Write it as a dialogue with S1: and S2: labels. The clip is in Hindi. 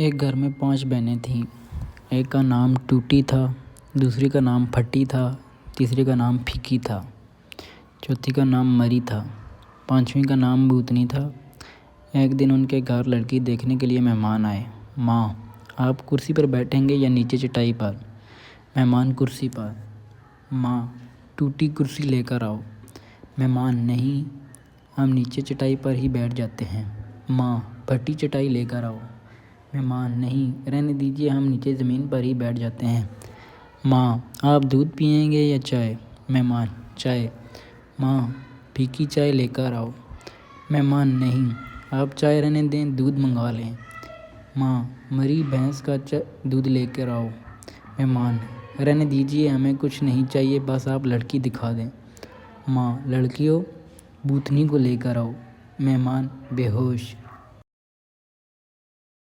S1: एक घर में 5 बहनें थीं। एक का नाम टूटी था, दूसरी का नाम फटी था, तीसरी का नाम फीकी था, चौथी का नाम मरी था, पांचवीं का नाम भूतनी था। एक दिन उनके घर लड़की देखने के लिए मेहमान आए। माँ, आप कुर्सी पर बैठेंगे या नीचे चटाई पर? मेहमान कुर्सी पर। माँ, टूटी कुर्सी लेकर आओ। मेहमान, नहीं, हम नीचे चटाई पर ही बैठ जाते हैं। माँ, फटी चटाई लेकर आओ। मेहमान, नहीं, रहने दीजिए, हम नीचे ज़मीन पर ही बैठ जाते हैं। माँ, आप दूध पिएंगे या चाय? मेहमान, चाय। माँ, फीकी चाय लेकर आओ। मेहमान, नहीं, आप चाय रहने दें, दूध मंगवा लें। माँ, मरी भैंस का दूध लेकर आओ। मेहमान, रहने दीजिए, हमें कुछ नहीं चाहिए, बस आप लड़की दिखा दें। माँ, लड़कियों, भूतनी को लेकर आओ। मेहमान बेहोश।